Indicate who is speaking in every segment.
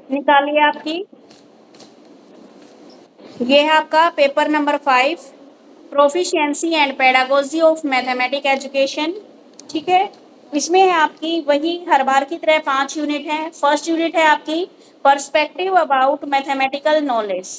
Speaker 1: निकालिए आपकी। ये है आपका paper number 5, proficiency and pedagogy of mathematic education. ठीक है, इसमें है आपकी वही हर बार की तरह 5 यूनिट है। फर्स्ट यूनिट है आपकी पर्सपेक्टिव अबाउट मैथमेटिकल नॉलेज।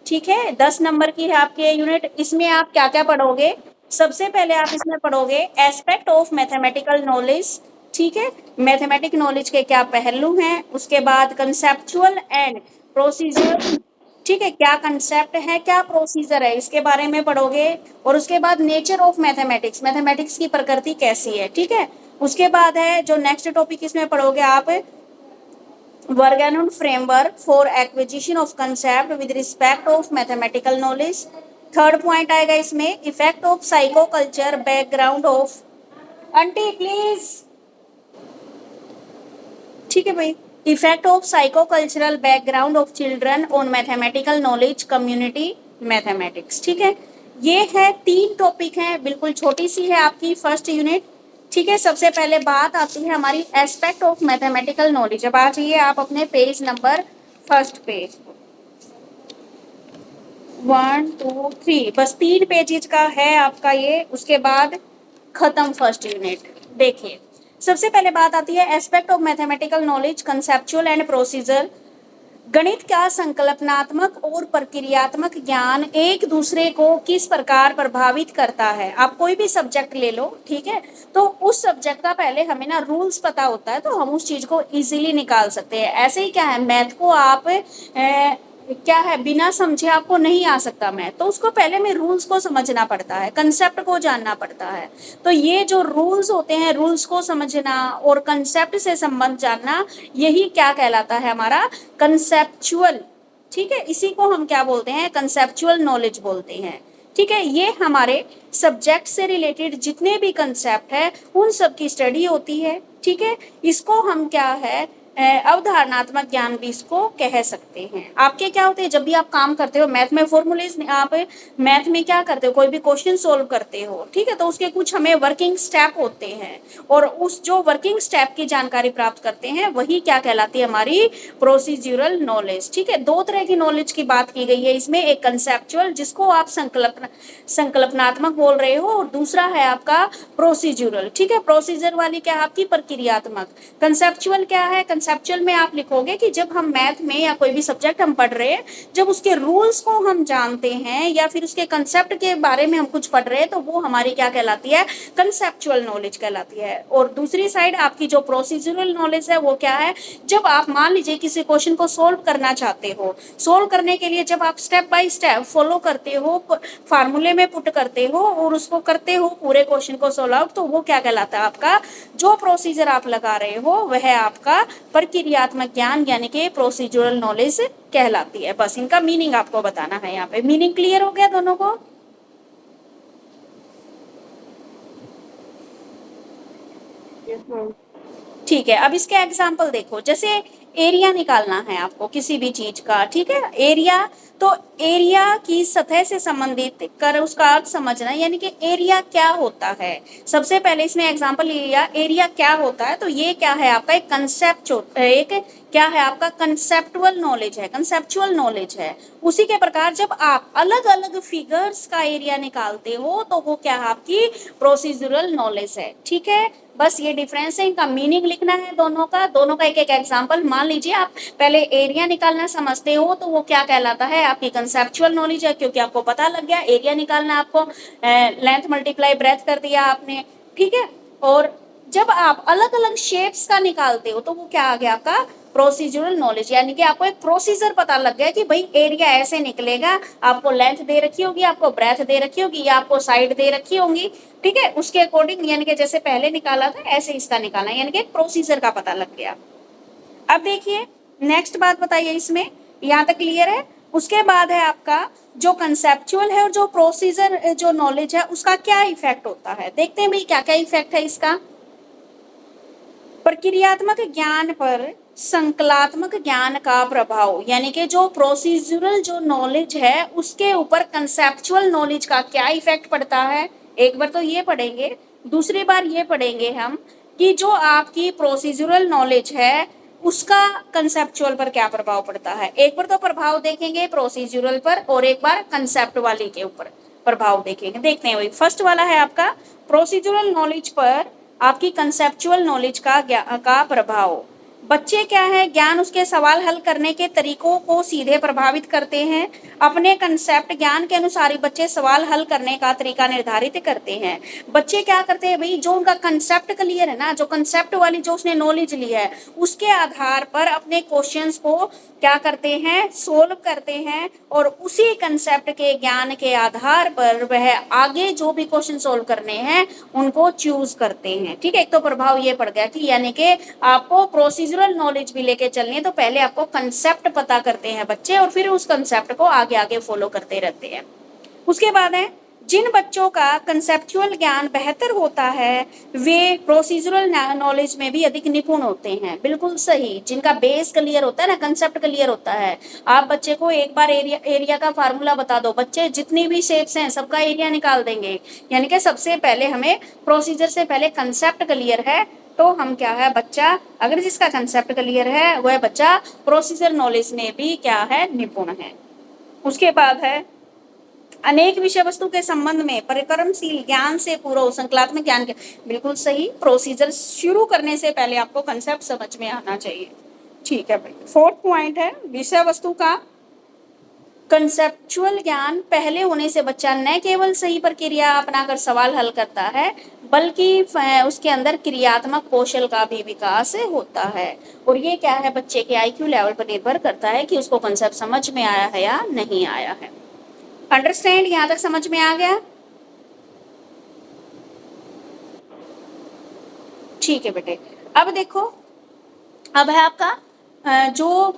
Speaker 1: ठीक है, 10 नंबर की है आपकी यूनिट। इसमें आप क्या क्या पढ़ोगे? सबसे पहले आप इसमें पढ़ोगे एस्पेक्ट ऑफ मैथमेटिकल नॉलेज। ठीक है, मैथमेटिक नॉलेज के क्या पहलू हैं। उसके बाद कंसेप्चुअल एंड प्रोसीजर। ठीक है, क्या कंसेप्ट है, क्या प्रोसीजर है, इसके बारे में पढ़ोगे। और उसके बाद नेचर ऑफ मैथमेटिक्स, मैथमेटिक्स की प्रकृति कैसी है। ठीक है, उसके बाद है जो नेक्स्ट टॉपिक इसमें पढ़ोगे आप, Vergnaud framework for acquisition of concept with respect of mathematical knowledge. Third point आएगा इसमें effect of psycho culture background of. Aunty please. ठीक है भाई, effect of psycho cultural background of children on mathematical knowledge community mathematics. ठीक है, ये है 3 topic हैं, बिल्कुल छोटी सी है आपकी फर्स्ट यूनिट। ठीक है, सबसे पहले बात आती है हमारी एस्पेक्ट ऑफ मैथमेटिकल नॉलेज। अब आ जाइए आप अपने पेज नंबर फर्स्ट पेज 1 2 3, बस 3 पेजेज का है आपका ये। उसके बाद खत्म फर्स्ट यूनिट। देखिए, सबसे पहले बात आती है aspect of mathematical knowledge conceptual and procedure. गणित का संकल्पनात्मक और प्रक्रियात्मक ज्ञान एक दूसरे को किस प्रकार प्रभावित करता है। आप कोई भी सब्जेक्ट ले लो, ठीक है, तो उस सब्जेक्ट का पहले हमें ना रूल्स पता होता है तो हम उस चीज को इजीली निकाल सकते हैं। ऐसे ही क्या है, मैथ को आप क्या है बिना समझे आपको नहीं आ सकता मैथ, तो उसको पहले में रूल्स को समझना पड़ता है, कंसेप्ट को जानना पड़ता है। तो ये जो रूल्स होते हैं, रूल्स को समझना और कंसेप्ट से संबंध जानना, यही क्या कहलाता है हमारा कंसेप्चुअल। ठीक है, इसी को हम क्या बोलते हैं, कंसेप्चुअल नॉलेज बोलते हैं। ठीक है, ये हमारे सब्जेक्ट से रिलेटेड जितने भी कंसेप्ट है उन सब की स्टडी होती है। ठीक है, इसको हम क्या है अवधारणात्मक ज्ञान भी इसको कह सकते हैं। आपके क्या होते हैं जब भी आप काम करते हो मैथ में, फॉर्मूलेज आप मैथ में क्या करते हो, कोई भी क्वेश्चन सोल्व करते हो, ठीक है, तो उसके कुछ हमें वर्किंग स्टेप होते हैं और उस जो वर्किंग स्टेप की जानकारी प्राप्त करते हैं वही क्या कहलाती है हमारी प्रोसीजरल नॉलेज। ठीक है, 2 तरह की नॉलेज की बात की गई है इसमें, एक कंसेप्चुअल जिसको आप संकल्पनात्मक बोल रहे हो और दूसरा है आपका प्रोसीजरल। ठीक है, प्रोसीजर वाली क्या है आपकी प्रक्रियात्मक। कंसेप्चुअल क्या है, कंसेप्चुअल में आप लिखोगे कि जब हम मैथ में या कोई भी सब्जेक्ट हम पढ़ रहे हैं, जब उसके रूल्स को हम जानते हैं या फिर उसके कंसेप्ट के बारे में हम कुछ पढ़ रहे हैं तो वो हमारी क्या कहलाती है, कंसेप्चुअल नॉलेज कहलाती है। और दूसरी साइड आपकी जो प्रोसीजरल नॉलेज है वो क्या है, जब आप मान लीजिए किसी क्वेश्चन को सोल्व करना चाहते हो, सोल्व करने के लिए जब आप स्टेप बाय स्टेप फॉलो करते हो, फार्मूले में पुट करते हो और उसको करते हो पूरे क्वेश्चन को सोल्व आउट, तो वो क्या कहलाता है आपका जो प्रोसीजर आप लगा रहे हो वह आपका प्रक्रियात्मक ज्ञान यानी कि प्रोसीजरल नॉलेज कहलाती है। बस इनका मीनिंग आपको बताना है। यहाँ पे मीनिंग क्लियर हो गया दोनों को? ठीक है, अब इसके एग्जाम्पल देखो। जैसे एरिया निकालना है आपको किसी भी चीज का, ठीक है, एरिया, तो एरिया की सतह से संबंधित कर उसका अर्थ समझना, यानी कि एरिया क्या होता है। सबसे पहले इसमें एग्जांपल लिया, एरिया क्या होता है, तो ये क्या है आपका एक कंसेप्ट, एक क्या है आपका कंसेप्टुअल नॉलेज है, कंसेप्चुअल नॉलेज है। उसी के प्रकार जब आप अलग अलग फिगर्स का एरिया निकालते हो तो वो क्या है आपकी प्रोसीजरल नॉलेज है। ठीक है, बस ये डिफरेंस है, इनका मीनिंग लिखना है दोनों का। दोनों का एक एक एग्जांपल मान लीजिए। आप पहले एरिया निकालना समझते हो तो वो क्या कहलाता है आपकी कंसेप्चुअल नॉलेज है, क्योंकि आपको पता लग गया एरिया निकालना, आपको लेंथ मल्टीप्लाई ब्रेथ कर दिया आपने। ठीक है, और जब आप अलग अलग शेप्स का निकालते हो तो वो क्या आ गया आपका प्रोसीजरल नॉलेज, यानी कि आपको एक प्रोसीजर पता लग गया कि भाई एरिया ऐसे निकलेगा, आपको लेंथ दे रखी होगी, आपको ब्रेथ दे रखी होगी या आपको साइड दे रखी होंगी। ठीक है, उसके अकॉर्डिंग यानी कि जैसे पहले निकाला था ऐसे इसका निकालना, यानी कि एक प्रोसीजर का पता लग गया। अब देखिए नेक्स्ट बात बताइए इसमें, यहाँ तक क्लियर है? उसके बाद है आपका जो कंसेप्चुअल है और जो प्रोसीजर जो नॉलेज है उसका क्या इफेक्ट होता है। देखते हैं भाई क्या क्या इफेक्ट है इसका। प्रक्रियात्मक ज्ञान पर संकलात्मक ज्ञान का प्रभाव, यानी कि जो प्रोसीजरल जो नॉलेज है उसके ऊपर कंसेप्चुअल नॉलेज का क्या इफेक्ट पड़ता है। एक बार तो ये पढ़ेंगे, दूसरी बार ये पढ़ेंगे हम कि जो आपकी प्रोसीजरल नॉलेज है उसका कंसेप्चुअल पर क्या प्रभाव पड़ता है। एक बार तो प्रभाव देखेंगे प्रोसीजरल पर और एक बार कंसेप्ट वाले के ऊपर प्रभाव देखेंगे। देखते हैं भाई, फर्स्ट वाला है आपका प्रोसीजरल नॉलेज पर आपकी कंसेप्चुअल नॉलेज का प्रभाव। बच्चे क्या है, ज्ञान उसके सवाल हल करने के तरीकों को सीधे प्रभावित करते हैं। अपने कंसेप्ट ज्ञान के अनुसार ही बच्चे सवाल हल करने का तरीका निर्धारित करते हैं। बच्चे क्या करते हैं भाई, जो उनका कंसेप्ट क्लियर है ना, जो कंसेप्ट वाली जो उसने नॉलेज ली है उसके आधार पर अपने क्वेश्चंस को क्या करते हैं, सोल्व करते हैं और उसी कंसेप्ट के ज्ञान के आधार पर वह आगे जो भी क्वेश्चन सोल्व करने हैं उनको चूज करते हैं। ठीक है, एक तो प्रभाव ये पड़ गया कि यानी कि आपको प्रोसीजरल नॉलेज भी लेके चलनी है तो पहले आपको कंसेप्ट पता करते हैं बच्चे और फिर उस कंसेप्ट को आगे आगे फॉलो करते रहते हैं। उसके बाद है, जिन बच्चों का कंसेप्चुअल ज्ञान बेहतर होता है वे प्रोसीजरल नॉलेज में भी अधिक निपुण होते हैं। बिल्कुल सही, जिनका बेस क्लियर होता है ना, कंसेप्ट क्लियर होता है। आप बच्चे को एक बार एरिया का फार्मूला बता दो, बच्चे जितनी भी शेप्स हैं सबका एरिया निकाल देंगे। यानी कि सबसे पहले हमें प्रोसीजर से पहले कंसेप्ट क्लियर है तो हम क्या है, बच्चा अगर जिसका कंसेप्ट क्लियर है वह बच्चा प्रोसीजर नॉलेज में भी क्या है, निपुण है। उसके बाद है, अनेक विषय वस्तु के संबंध में परिक्रमशील ज्ञान से पूर्व संकलात्मक ज्ञान के। बिल्कुल सही, प्रोसीजर शुरू करने से पहले आपको कंसेप्ट समझ में आना चाहिए। ठीक है भाई, फोर्थ पॉइंट है, विषय वस्तु का कंसेप्चुअल ज्ञान पहले होने से बच्चा न केवल सही प्रक्रिया अपनाकर सवाल हल करता है बल्कि उसके अंदर क्रियात्मक कौशल का भी विकास होता है। और ये क्या है, बच्चे के आईक्यू लेवल पर निर्भर करता है कि उसको कंसेप्ट समझ में आया है या नहीं आया है। अंडरस्टैंड, यहां तक समझ में आ गया? ठीक है बेटे, अब देखो, अब है आपका जो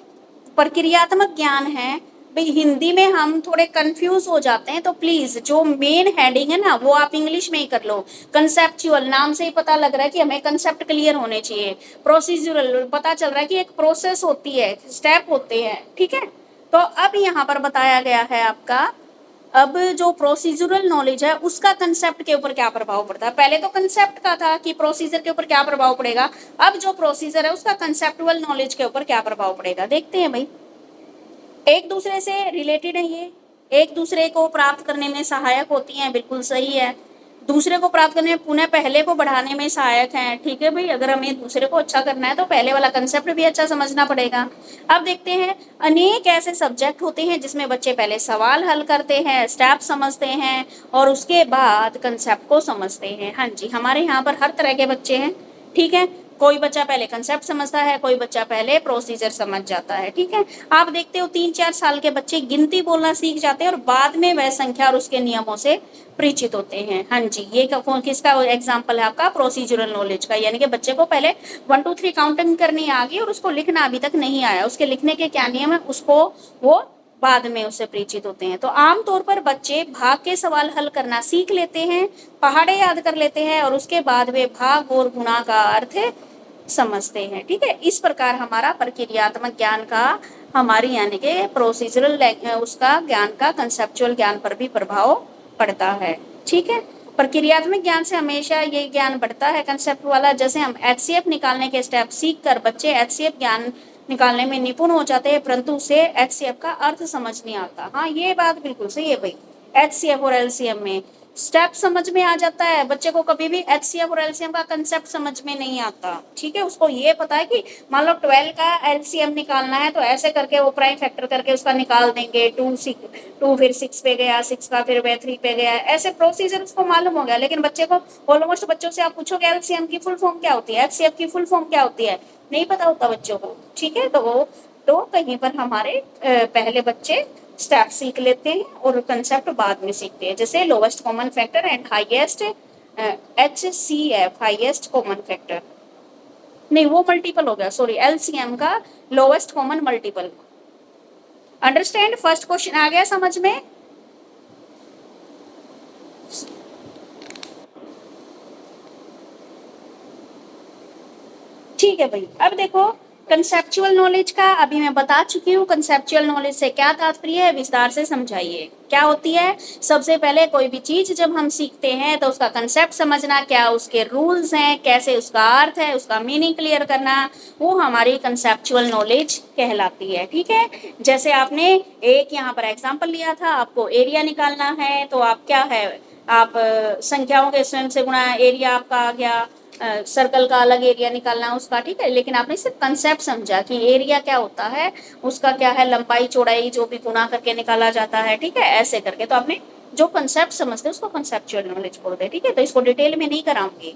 Speaker 1: प्रक्रियात्मक ज्ञान है भाई, हिंदी में हम थोड़े कंफ्यूज हो जाते हैं तो प्लीज जो मेन हेडिंग है ना वो आप इंग्लिश में ही कर लो। कंसेप्चुअल नाम से ही पता लग रहा है कि हमें कंसेप्ट क्लियर होने चाहिए। प्रोसीजरल पता चल रहा है कि एक प्रोसेस होती है, स्टेप होते हैं। ठीक है, तो अब यहाँ पर बताया गया है आपका, अब जो प्रोसीजरल नॉलेज है उसका कंसेप्ट के ऊपर क्या प्रभाव पड़ता है। पहले तो कंसेप्ट का था कि प्रोसीजर के ऊपर क्या प्रभाव पड़ेगा, अब जो प्रोसीजर है उसका कंसेप्टुअल नॉलेज के ऊपर क्या प्रभाव पड़ेगा। देखते हैं भाई, एक दूसरे से रिलेटेड है ये, एक दूसरे को प्राप्त करने में सहायक होती हैं। बिल्कुल सही है, दूसरे को प्राप्त करने में पुनः पहले को बढ़ाने में सहायक हैं। ठीक है भाई, अगर हमें दूसरे को अच्छा करना है तो पहले वाला कंसेप्ट भी अच्छा समझना पड़ेगा। अब देखते हैं, अनेक ऐसे सब्जेक्ट होते हैं जिसमें बच्चे पहले सवाल हल करते हैं, स्टेप समझते हैं और उसके बाद कंसेप्ट को समझते हैं। हाँ जी, हमारे यहाँ पर हर तरह के बच्चे हैं। ठीक है, कोई बच्चा पहले कंसेप्ट समझता है, कोई बच्चा पहले प्रोसीजर समझ जाता है। ठीक है, आप देखते हो 3-4 साल के बच्चे गिनती बोलना सीख जाते हैं और बाद में वह संख्या और उसके नियमों से परिचित होते हैं। हाँ जी, ये किसका एग्जाम्पल है आपका, प्रोसीजरल नॉलेज का। यानी कि बच्चे को पहले 1 2 3 काउंटिंग करनी आ गई और उसको लिखना अभी तक नहीं आया, उसके लिखने के क्या नियम है उसको वो बाद में उससे परिचित होते हैं। तो आमतौर पर बच्चे भाग के सवाल हल करना सीख लेते हैं, पहाड़े याद कर लेते हैं और उसके बाद वे भाग और गुणा का अर्थ समझते हैं। ठीक है, इस प्रकार हमारा प्रक्रियात्मक ज्ञान का हमारी यानी कि प्रोसीजरल उसका ज्ञान का कंसेप्चुअल ज्ञान पर भी प्रभाव पड़ता है। ठीक है, प्रक्रियात्मक ज्ञान से हमेशा ये ज्ञान बढ़ता है कंसेप्ट वाला। जैसे हम एचसीएफ निकालने के स्टेप सीख कर बच्चे एचसीएफ ज्ञान निकालने में निपुण हो जाते हैं परंतु उसे एचसीएफ का अर्थ समझ नहीं आता। हाँ, ये बात बिल्कुल सही है भाई, एचसीएफ और एलसीएम में स्टेप समझ में आ जाता है, बच्चे को कभी भी एचसीएफ और एलसीएम का कंसेप्ट समझ में नहीं आता। ठीक है, उसको ये पता है कि मान लो 12 का एलसीएम निकालना है तो ऐसे करके वो प्राइम फैक्टर करके उसका निकाल देंगे। 2 फिर 6 पे गया, 6 का फिर 3 पे गया, ऐसे प्रोसीजर उसको मालूम हो गया। लेकिन बच्चे को ऑलमोस्ट बच्चों से आप पूछोगे एलसीएम की फुल फॉर्म क्या होती है, एचसीएफ की फुल फॉर्म क्या होती है, नहीं पता होता बच्चों को। ठीक है, तो कहीं पर हमारे पहले बच्चे स्टेप सीख लेते हैं और कंसेप्ट बाद में सीखते हैं। जैसे lowest common factor and highest HCF highest common factor, नहीं वो मल्टीपल हो गया, सॉरी, LCM का lowest common multiple. Understand, first question आ गया समझ में? ठीक है भाई, अब देखो कंसेप्चुअल नॉलेज का अभी मैं बता चुकी हूँ। कंसेप्चुअल नॉलेज से क्या तात्पर्य है, विस्तार से समझाइए क्या होती है। सबसे पहले कोई भी चीज जब हम सीखते हैं तो उसका कंसेप्ट समझना, क्या उसके रूल्स हैं, कैसे उसका अर्थ है, उसका मीनिंग क्लियर करना, वो हमारी कंसेप्चुअल नॉलेज कहलाती है। ठीक है, जैसे आपने एक यहाँ पर एग्जाम्पल लिया था, आपको एरिया निकालना है तो आप क्या है, आप संख्याओं के स्वयं से गुणा, एरिया आपका आ गया, सर्कल का अलग एरिया निकालना उसका। ठीक है, लेकिन आपने सिर्फ कंसेप्ट समझा कि एरिया क्या होता है, उसका क्या है, लंबाई चौड़ाई जो भी गुना करके निकाला जाता है। ठीक है, ऐसे करके तो आपने जो कंसेप्ट समझते उसको कंसेप्चुअल नॉलेज बोलते हैं। ठीक है, तो इसको डिटेल में नहीं कराऊंगी।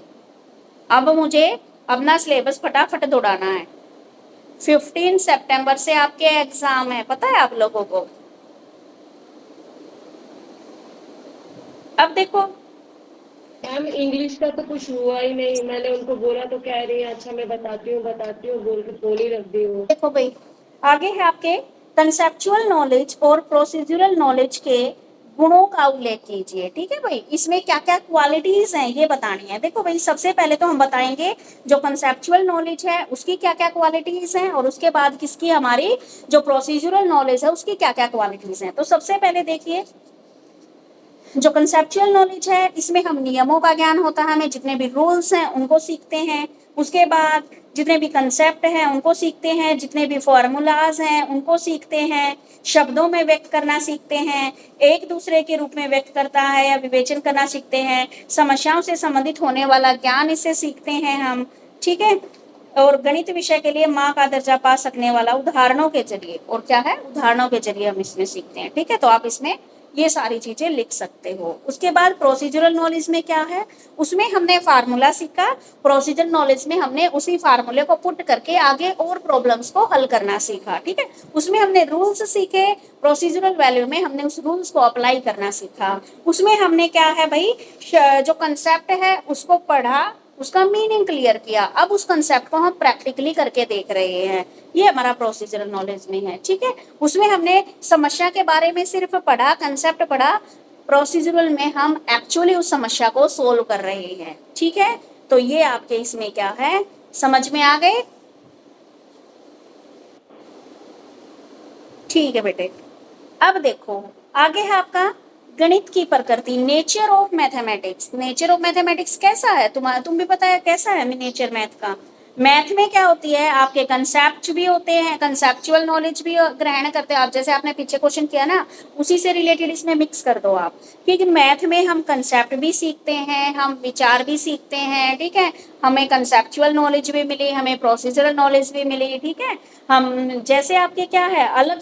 Speaker 1: अब मुझे अपना सिलेबस फटाफट दौड़ाना है। 15 सितंबर से आपके एग्जाम है, पता है आप लोगों को। अब देखो,
Speaker 2: मैम इंग्लिश का तो कुछ हुआ ही नहीं, मैंने उनको बोला तो कह रही है अच्छा मैं बताती हूँ बोल के बोल ही रख दी हूँ।
Speaker 1: देखो भाई, आगे है आपके कंसेप्चुअल नॉलेज और प्रोसीजरल नॉलेज के गुणों का उल्लेख कीजिए। ठीक है भाई, इसमें क्या क्या क्वालिटीज हैं ये बतानी है। देखो भाई, सबसे पहले तो हम बताएंगे जो कंसेप्चुअल नॉलेज है उसकी क्या क्या क्वालिटीज हैं, और उसके बाद किसकी, हमारी जो प्रोसीजरल नॉलेज है उसकी क्या क्या क्वालिटीज हैं। तो सबसे पहले देखिए, जो कंसेप्चुअल नॉलेज है इसमें हम नियमों का ज्ञान होता है, हमें जितने भी रूल्स हैं उनको सीखते हैं। उसके बाद जितने भी कंसेप्ट हैं उनको सीखते हैं, जितने भी फॉर्मूलाज हैं उनको सीखते हैं, शब्दों में व्यक्त करना सीखते हैं, एक दूसरे के रूप में व्यक्त करता है या विवेचन करना सीखते हैं, समस्याओं से संबंधित होने वाला ज्ञान इससे सीखते हैं हम। ठीक है, और गणित विषय के लिए माँ का दर्जा पा सकने वाला उदाहरणों के जरिए, और क्या है, उदाहरणों के जरिए हम इसमें सीखते हैं। ठीक है, तो आप इसमें ये सारी चीजें लिख सकते हो। उसके बाद प्रोसीजरल नॉलेज में क्या है, उसमें हमने फार्मूला सीखा, प्रोसीजरल नॉलेज में हमने उसी फार्मूले को पुट करके आगे और प्रॉब्लम्स को हल करना सीखा। ठीक है, उसमें हमने रूल्स सीखे, प्रोसीजरल वैल्यू में हमने उस रूल्स को अप्लाई करना सीखा। उसमें हमने क्या है भाई, जो कंसेप्ट है उसको पढ़ा, उसका मीनिंग क्लियर किया, अब उस कंसेप्ट को हम प्रैक्टिकली करके देख रहे हैं। ये हमारा प्रोसीजरल नॉलेज में है। ठीक है, उसमें हमने समस्या के बारे में सिर्फ पढ़ा, कंसेप्ट पढ़ा, प्रोसीजरल में हम एक्चुअली उस समस्या को सोल्व कर रहे हैं। ठीक है, तो ये आपके इसमें क्या है, समझ में आ गए। ठीक है बेटे, अब देखो आगे है आपका गणित की प्रकृति, nature of mathematics. Nature of mathematics कैसा है, तुम भी पता है कैसा है नेचर मैथ का। मैथ में क्या होती है, आपके कंसेप्ट भी होते हैं, कंसेप्चुअल नॉलेज भी ग्रहण करते हैं आप, जैसे आपने पीछे क्वेश्चन किया ना, उसी से रिलेटेड इसमें मिक्स कर दो आप। क्योंकि मैथ में हम कंसेप्ट भी सीखते हैं, हम विचार भी सीखते हैं। ठीक है, हमें कंसेप्चुअल नॉलेज भी मिली, हमें प्रोसीजरल नॉलेज भी मिली। ठीक है, हम जैसे आपके क्या है अलग,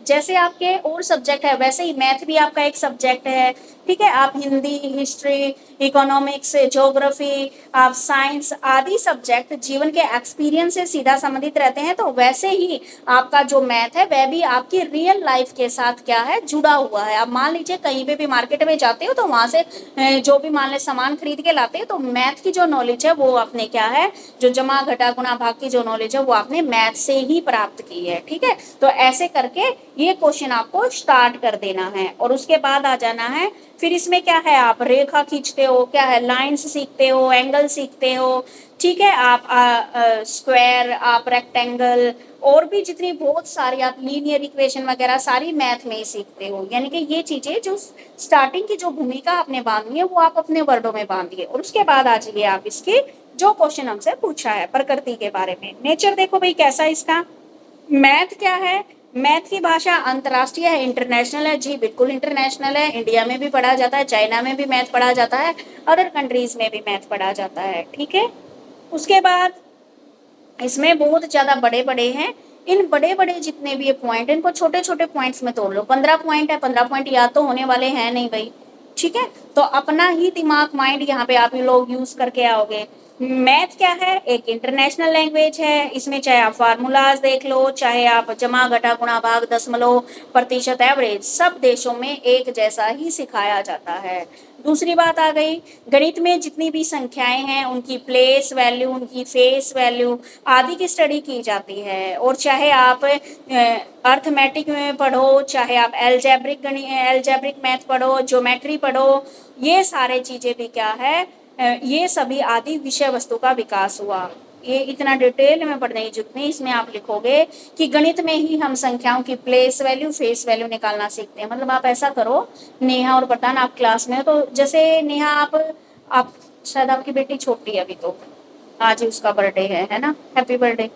Speaker 1: जैसे आपके और सब्जेक्ट है वैसे ही मैथ भी आपका एक सब्जेक्ट है। ठीक है, आप हिंदी, हिस्ट्री, इकोनॉमिक्स, ज्योग्राफी, आप साइंस आदि सब्जेक्ट जीवन के एक्सपीरियंस से सीधा संबंधित रहते हैं, तो वैसे ही आपका जो मैथ है वह भी आपकी रियल लाइफ के साथ क्या है, जुड़ा हुआ है। आप मान लीजिए कहीं पे भी मार्केट में जाते हो तो वहां से जो भी मान ले सामान खरीद के लाते हो, तो मैथ की जो नॉलेज है वो आपने क्या है, जो जमा घटा गुणा भाग की जो नॉलेज है वो आपने मैथ से ही प्राप्त की है। ठीक है, तो ऐसे करके ये क्वेश्चन आपको स्टार्ट कर देना है, और उसके बाद आ जाना है फिर इसमें क्या है, आप रेखा खींचते हो, क्या है, लाइंस सीखते हो, एंगल सीखते हो। ठीक है, आप स्क्वायर, आप रेक्टेंगल, और भी जितनी बहुत सारी आप लीनियर इक्वेशन वगैरह सारी मैथ में ही सीखते हो। यानी कि ये चीजें जो स्टार्टिंग की जो भूमिका आपने बांधी है वो आप अपने वर्डों में बांधिए, और उसके बाद आ जाइए आप इसकी जो क्वेश्चन हमसे पूछा है प्रकृति के बारे में। नेचर देखो भाई कैसा है इसका। मैथ क्या है, मैथ की भाषा अंतरराष्ट्रीय है, इंटरनेशनल है। जी बिल्कुल इंटरनेशनल है, इंडिया में भी पढ़ा जाता है, चाइना में भी मैथ पढ़ा जाता है, अदर कंट्रीज में भी मैथ पढ़ा जाता है। ठीक है, उसके बाद इसमें बहुत ज्यादा बड़े बड़े हैं, इन बड़े बड़े जितने भी ये पॉइंट, इनको छोटे छोटे पॉइंट्स में तोड़ लो। 15 पॉइंट है, 15 पॉइंट याद तो होने वाले हैं नहीं भाई। ठीक है, तो अपना ही दिमाग माइंड यहाँ पे आप लोग यूज करके आओगे। मैथ क्या है, एक इंटरनेशनल लैंग्वेज है, इसमें चाहे आप फार्मूलाज देख लो, चाहे आप जमा घटा गुणा भाग दशमलव प्रतिशत एवरेज, सब देशों में एक जैसा ही सिखाया जाता है। दूसरी बात आ गई, गणित में जितनी भी संख्याएं हैं उनकी प्लेस वैल्यू, उनकी फेस वैल्यू आदि की स्टडी की जाती है। और चाहे आप अर्थमेटिक में पढ़ो, चाहे आप एल्जेब्रिक मैथ पढ़ो, ज्योमेट्री पढ़ो, ये सारे चीजें भी क्या है, ये सभी आदि विषय वस्तु का विकास हुआ। ये इतना डिटेल में पढ़ने की जरूरत नहीं, इसमें आप लिखोगे कि गणित में ही हम संख्याओं की प्लेस वैल्यू फेस वैल्यू निकालना सीखते हैं। मतलब आप ऐसा करो, नेहा और वरदान आप क्लास में हो तो जैसे नेहा आप शायद आपकी बेटी छोटी है अभी, तो आज ही उसका बर्थडे है ना, happy birthday.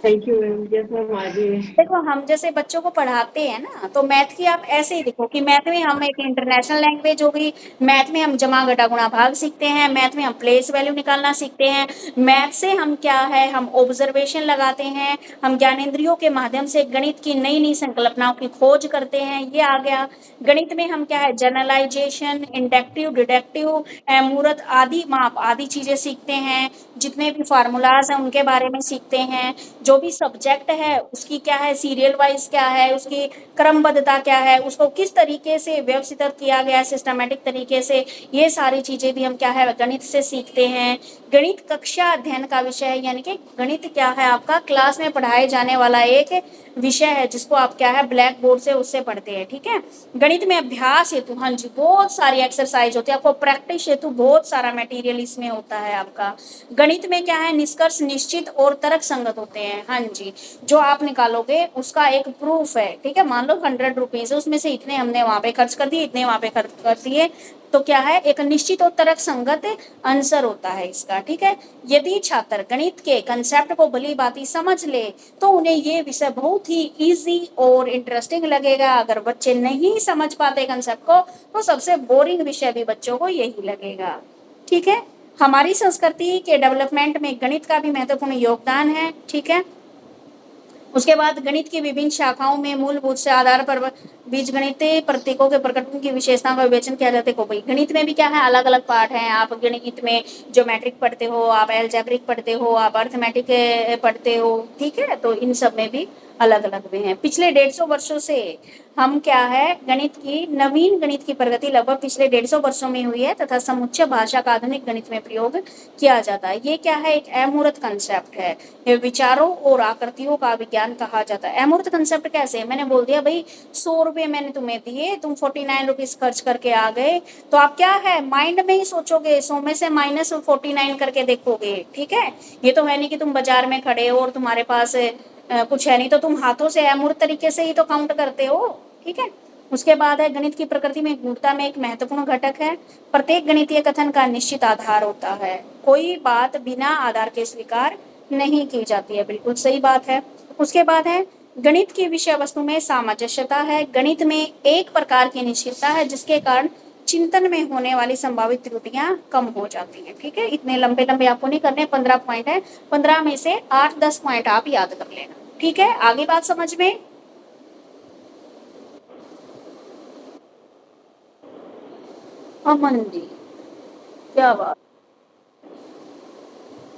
Speaker 2: Thank you ma'am, yes ma'am आज ही है।
Speaker 1: देखो हम जैसे बच्चों को पढ़ाते हैं ना, तो मैथ की आप ऐसे ही देखो कि मैथ में हम एक इंटरनेशनल लैंग्वेज हो गई, मैथ में हम जमा घटा गुणा भाग सीखते हैं, मैथ में हम प्लेस वैल्यू निकालना सीखते हैं, मैथ से हम क्या है, हम ऑब्जर्वेशन लगाते हैं, हम ज्ञानेंद्रियों के माध्यम से गणित की नई नई संकल्पनाओं की खोज करते हैं, ये आ गया। गणित में हम क्या है, जनरलाइजेशन, इंडक्टिव, डिडक्टिव, मूर्त आदि माप आदि चीजें सीखते हैं, जितने भी फार्मूलाज हैं उनके बारे में सीखते हैं, जो भी सब्जेक्ट है उसकी क्या है, सीरियल वाइज क्या है, उसकी क्रमबद्धता क्या है, उसको किस तरीके से व्यवस्थित किया गया है सिस्टमेटिक तरीके से, ये सारी चीजें भी हम क्या है गणित से सीखते हैं। गणित कक्षा अध्ययन का विषय है, यानी कि गणित क्या है आपका क्लास में पढ़ाए जाने वाला एक विषय है, जिसको आप क्या है ब्लैक बोर्ड से उससे पढ़ते हैं, ठीक है। गणित में अभ्यास हेतु, हाँ जी, बहुत सारी एक्सरसाइज होती है, आपको प्रैक्टिस हेतु बहुत सारा मटेरियल इसमें होता है आपका। गणित में क्या है, निष्कर्ष निश्चित और तर्क संगत होते हैं, हाँ जी, जो आप निकालोगे उसका एक प्रूफ है, ठीक है। मान लो 100 रुपीज है, उसमें से इतने हमने वहां पे खर्च कर दिए, इतने वहां पे खर्च कर दिए, तो क्या है एक निश्चित और तर्क संगत आंसर होता है इसका, ठीक है। यदि छात्र गणित के कंसेप्ट को भली भांति समझ ले तो उन्हें ये विषय बहुत ही इजी और इंटरेस्टिंग लगेगा। अगर बच्चे नहीं समझ पाते कंसेप्ट को तो सबसे बोरिंग विषय भी बच्चों को यही लगेगा, ठीक है। हमारी संस्कृति के डेवलपमेंट में गणित का भी महत्वपूर्ण योगदान है, ठीक है। उसके बाद गणित की विभिन्न शाखाओं में मूलभूत से आधार पर बीजगणितीय प्रतीकों के प्रकटन की विशेषताओं का विवेचन किया जाता है। गणित में भी क्या है, अलग अलग पार्ट हैं। आप गणित में ज्योमेट्रिक पढ़ते हो, आप एल्जेब्रिक पढ़ते हो, आप अर्थमेटिक पढ़ते हो, ठीक है। तो इन सब में भी अलग अलग में है। पिछले 150 वर्षों से हम क्या है गणित की नवीन गणित की प्रगति लगभग पिछले 150 वर्षों में हुई है तथा समुच्चय भाषा का आधुनिक गणित में प्रयोग किया जाता है। ये क्या है, एक अमूर्त कंसेप्ट है, ये विचारों और आकृतियों का विज्ञान कहा जाता है। अमूर्त कंसेप्ट कैसे है, मैंने बोल दिया भाई 100 रुपए मैंने तुम्हें दिए, तुम 49 रुपीज खर्च करके आ गए, तो आप क्या है माइंड में ही सोचोगे, 100 में से -49 करके देखोगे, ठीक है। ये तो है नहीं कि तुम बाजार में खड़े हो और तुम्हारे पास कुछ है नहीं, तो तुम हाथों से अमूर्त तरीके से ही तो काउंट करते हो, ठीक है। उसके बाद है गणित की प्रकृति में गूढ़ता में एक महत्वपूर्ण घटक है। प्रत्येक गणितीय कथन का निश्चित आधार होता है, कोई बात बिना आधार के स्वीकार नहीं की जाती है, बिल्कुल सही बात है। उसके बाद है गणित की विषय वस्तु में सामंजस्यता है। गणित में एक प्रकार की निश्चितता है जिसके कारण चिंतन में होने वाली संभावित त्रुटियां कम हो जाती हैं, ठीक है। इतने लंबे लंबे आपको नहीं करने, 15 पॉइंट है, 15 में से 8-10 पॉइंट आप याद कर लेना, ठीक है। आगे बात समझ में, अमन जी क्या बात,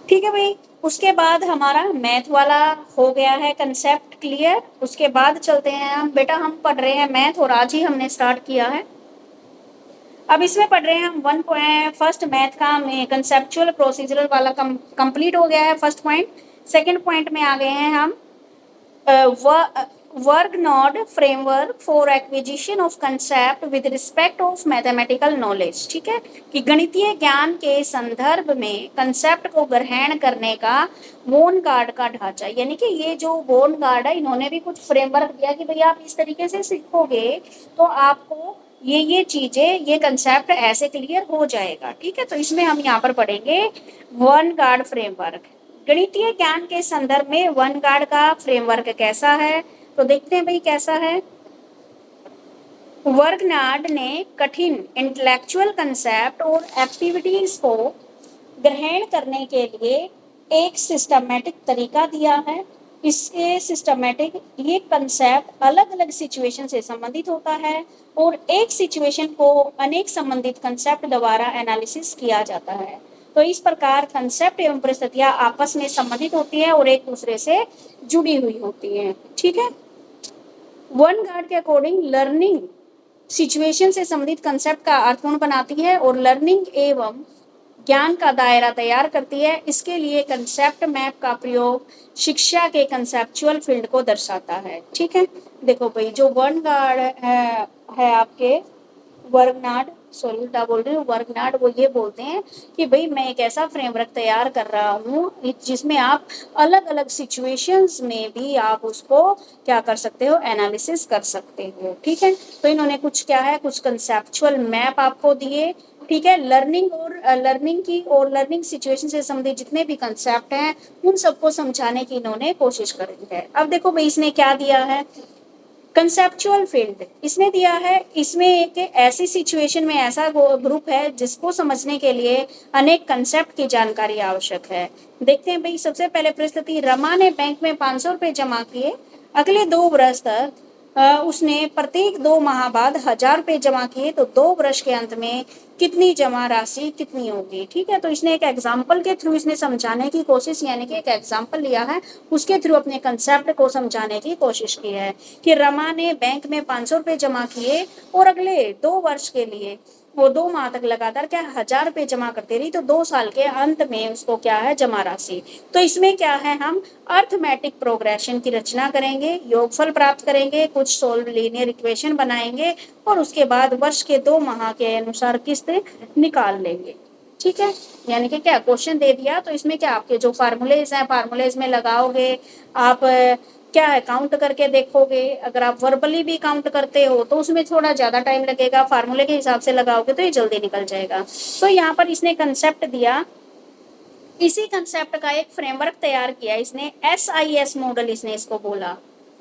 Speaker 1: ठीक है भाई। उसके बाद हमारा मैथ वाला हो गया है कंसेप्ट क्लियर। उसके बाद चलते हैं हम, बेटा हम पढ़ रहे हैं मैथ और आज ही हमने स्टार्ट किया है। अब इसमें पढ़ रहे हैं हम फर्स्ट मैथ का कंसेप्चुअल प्रोसीजरल वाला कंप्लीट हो गया है फर्स्ट पॉइंट। सेकंड पॉइंट में आ गए हैं हम work node framework for acquisition of concept with respect of mathematical knowledge, ठीक है। कि गणितीय ज्ञान के संदर्भ में कंसेप्ट को ग्रहण करने का वोन गार्ड का ढांचा, यानी कि ये जो वोन गार्ड है इन्होंने भी कुछ फ्रेमवर्क दिया कि भाई आप इस तरीके से सीखोगे तो आपको ये चीजें, ये कंसेप्ट ऐसे क्लियर हो जाएगा, ठीक है। तो इसमें हम यहाँ पर पढ़ेंगे वन गार्ड फ्रेमवर्क। गणितीय ज्ञान के संदर्भ में वन गार्ड का फ्रेमवर्क कैसा है, तो देखते हैं भाई कैसा है। वर्गनार्ड ने कठिन इंटेलेक्चुअल कंसेप्ट और एक्टिविटीज को ग्रहण करने के लिए एक सिस्टमेटिक तरीका दिया है। इसके सिस्टमेटिक ये कंसेप्ट अलग अलग सिचुएशन से संबंधित होता है और एक सिचुएशन को अनेक संबंधित कंसेप्ट द्वारा एनालिसिस किया जाता है। तो इस प्रकार कंसेप्ट एवं परिस्थितियां आपस में संबंधित होती हैं और एक दूसरे से जुड़ी हुई होती हैं, ठीक है। वन गार्ड के अकॉर्डिंग लर्निंग सिचुएशन से संबंधित कंसेप्ट का अर्थपूर्ण बनाती है और लर्निंग एवं ज्ञान का दायरा तैयार करती है। इसके लिए कंसेप्ट मैप का प्रयोग शिक्षा के कंसेप्चुअल फील्ड को दर्शाता है, ठीक है। देखो भाई जो वन गार्ड है आपके वर्गनार्ड सॉरी उल्टा बोल रही हूँ, वर्क नॉट वो ये बोलते हैं कि भाई मैं एक ऐसा फ्रेमवर्क तैयार कर रहा हूँ जिसमें आप अलग अलग सिचुएशंस में भी आप उसको क्या कर सकते हो, एनालिसिस कर सकते हो। ठीक है, तो इन्होंने कुछ क्या है, कुछ कंसेप्चुअल मैप आपको दिए। ठीक है, लर्निंग और लर्निंग की और लर्निंग सिचुएशन से संबंधित जितने भी कंसेप्ट हैं उन सबको समझाने की इन्होंने कोशिश करी है। अब देखो भाई इसने क्या दिया है, कंसेप्चुअल फील्ड इसने दिया है। इसमें एक ऐसी सिचुएशन में ऐसा ग्रुप है जिसको समझने के लिए अनेक कंसेप्ट की जानकारी आवश्यक है। देखते हैं भाई, सबसे पहले परिस्थिति, रमा ने बैंक में 500 रुपए जमा किए। अगले 2 वर्ष तक उसने प्रत्येक 2 माह बाद 1000 रुपए जमा किए, तो 2 वर्ष के अंत में कितनी जमा राशि कितनी होगी। ठीक है, तो इसने एक एग्जाम्पल के थ्रू इसने समझाने की कोशिश, यानी कि एक एग्जाम्पल लिया है, उसके थ्रू अपने कंसेप्ट को समझाने की कोशिश की है कि रमा ने बैंक में 500 रुपए जमा किए और अगले 2 वर्ष के लिए वो 2 माह तक लगातार क्या 1000 रुपए जमा करते रही, तो 2 साल के अंत में उसको क्या है, जमा राशि। तो इसमें क्या है, हम अर्थमेटिक प्रोग्रेशन की रचना करेंगे, योगफल प्राप्त करेंगे, कुछ सोल्व लीनियर इक्वेशन बनाएंगे और उसके बाद वर्ष के 2 माह के अनुसार किस्त निकाल लेंगे। ठीक है, यानी कि क्या क्वेश्चन दे दिया, तो इसमें क्या आपके जो फार्मूलेज हैं फार्मूलेज में लगाओगे आप, क्या है, काउंट करके देखोगे। अगर आप वर्बली भी काउंट करते हो तो उसमें थोड़ा ज्यादा टाइम लगेगा, फार्मूले के हिसाब से लगाओगे तो ये जल्दी निकल जाएगा। तो यहाँ पर इसने कंसेप्ट दिया, इसी कंसेप्ट का एक फ्रेमवर्क तैयार किया इसने, SIS मॉडल इसने इसको बोला।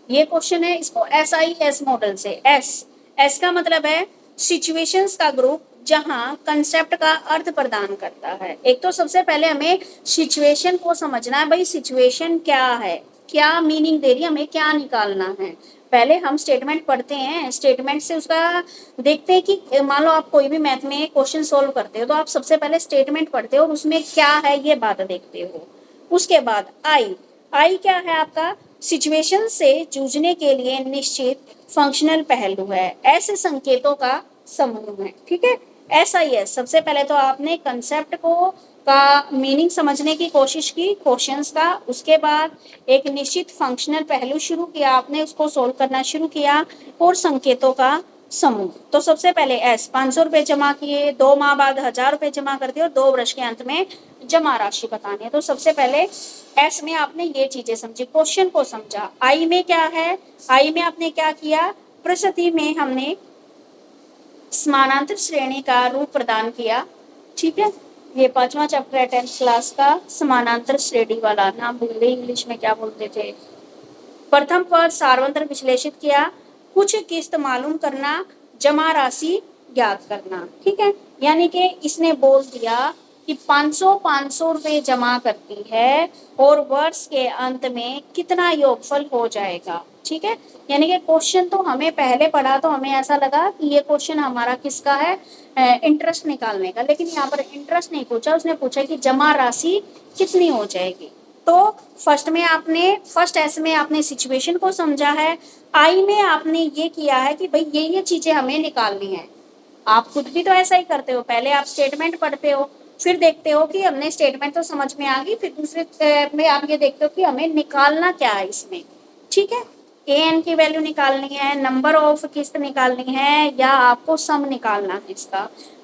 Speaker 1: ये क्वेश्चन है, इसको SIS मॉडल से, एस का मतलब है सिचुएशंस का ग्रुप जहां कंसेप्ट का अर्थ प्रदान करता है। एक तो सबसे पहले हमें सिचुएशन को समझना है, भाई सिचुएशन क्या है, क्या मीनिंग दे रही है, हमें क्या निकालना है। पहले हम स्टेटमेंट पढ़ते हैं, स्टेटमेंट से उसका देखते हैं कि मान लो आप कोई भी मैथ में क्वेश्चन सोल्व करते हो तो आप सबसे पहले स्टेटमेंट पढ़ते हो और उसमें क्या है ये बात देखते हो। उसके बाद आई क्या है आपका, सिचुएशन से जूझने के लिए निश्चित फंक्शनल पहलू है, ऐसे संकेतों का समूह है। ठीक है, SIS सबसे पहले तो आपने कंसेप्ट को का मीनिंग समझने की कोशिश की क्वेश्चंस का, उसके बाद एक निश्चित फंक्शनल पहलू शुरू किया आपने, उसको सोल्व करना शुरू किया, और संकेतों का समूह। तो सबसे पहले 500 रुपए जमा किए, 2 माह बाद 1000 रुपए जमा कर दिए और 2 वर्ष के अंत में जमा राशि बतानी है। तो सबसे पहले एस में आपने ये चीजें समझी, क्वेश्चन को समझा। आई में क्या है, आई में आपने क्या किया, परिस्थिति में हमने समानांतर श्रेणी का रूप प्रदान किया। ठीक है, ये 5वां चैप्टर है 10th क्लास का, समानांतर श्रेणी वाला, नाम भूल गई इंग्लिश में क्या बोलते थे। प्रथम पद सार्वंत्र विश्लेषित किया, कुछ किस्त मालूम करना, जमा राशि ज्ञात करना। ठीक है, यानी कि इसने बोल दिया कि 500 रुपए जमा करती है और वर्ष के अंत में कितना योगफल हो जाएगा। ठीक है, यानी कि क्वेश्चन तो हमें पहले पढ़ा तो हमें ऐसा लगा कि ये क्वेश्चन हमारा किसका है, इंटरेस्ट निकालने का, लेकिन यहाँ पर इंटरेस्ट नहीं पूछा, उसने पूछा कि जमा राशि कितनी हो जाएगी। तो फर्स्ट एस में आपने सिचुएशन को समझा है, आई में आपने ये किया है कि भाई ये चीजें हमें निकालनी है। आप खुद भी तो ऐसा ही करते हो, पहले आप स्टेटमेंट पढ़ते हो, फिर देखते हो कि हमने स्टेटमेंट तो समझ में आ गई, फिर दूसरे में आप ये देखते हो कि हमें निकालना क्या है इसमें। ठीक है, AN की वैल्यू निकालनी है, नंबर ऑफ किस्त निकालनी है, या आपको सम निकालना है इसका।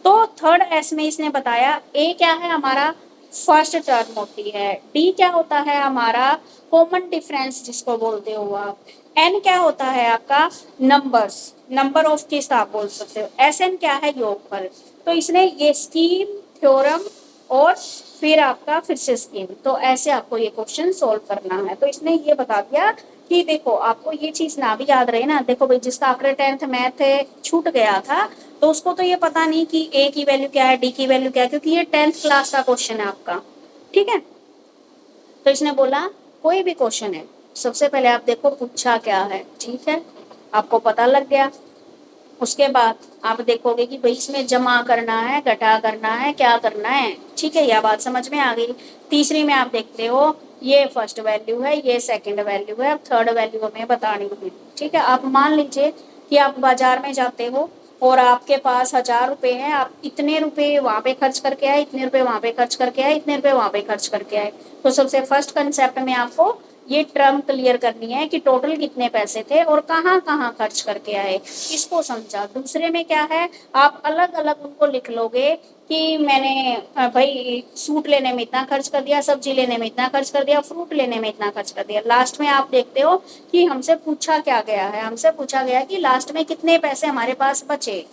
Speaker 1: तो थर्ड एस में इसने बताया, ए क्या है हमारा, फर्स्ट टर्म होती है, डी क्या होता है हमारा, कॉमन डिफरेंस जिसको बोलते हो आप, एन क्या होता है आपका, नंबर्स, नंबर ऑफ किस्त आप बोल सकते हो, SN क्या है, योगफल। तो इसने ये स्कीम, थ्योरम और फिर आपका फिर से स्कीम, तो ऐसे आपको ये क्वेश्चन सोल्व करना है। तो इसने ये बता दिया कि देखो आपको ये चीज ना भी याद रहे ना, देखो भाई जिसका आफ्टर 10th मैथ छूट गया था तो उसको तो ये पता नहीं कि ए की वैल्यू क्या है, डी की वैल्यू क्या है, क्योंकि ये 10th क्लास का क्वेश्चन है आपका। ठीक है, तो इसने बोला कोई भी क्वेश्चन है, सबसे पहले आप देखो पूछा क्या है। ठीक है, आपको पता लग गया, उसके बाद आप देखोगे कि भाई इसमें जमा करना है, घटा करना है, क्या करना है। ठीक है, यह बात समझ में आ गई। तीसरी में आप देखते हो ये फर्स्ट वैल्यू है, ये सेकंड वैल्यू है, अब थर्ड वैल्यू हमें बतानी है। ठीक है, आप मान लीजिए कि आप बाजार में जाते हो और आपके पास 1000 रुपए हैं, आप इतने रुपए वहां पे खर्च करके आए, इतने रुपए वहां पे खर्च करके आए, इतने रुपए वहां पे खर्च करके आए। तो सबसे फर्स्ट कंसेप्ट में आपको ये टर्म क्लियर करनी है कि टोटल कितने पैसे थे और कहाँ कहाँ खर्च करके आए, इसको समझा। दूसरे में क्या है, आप अलग अलग उनको लिख लोगे कि मैंने भाई सूट लेने में इतना खर्च कर दिया, सब्जी लेने में इतना खर्च कर दिया, फ्रूट लेने में इतना खर्च कर दिया। लास्ट में आप देखते हो कि हमसे पूछा क्या गया है, हमसे पूछा गया कि लास्ट में कितने पैसे हमारे पास बचे।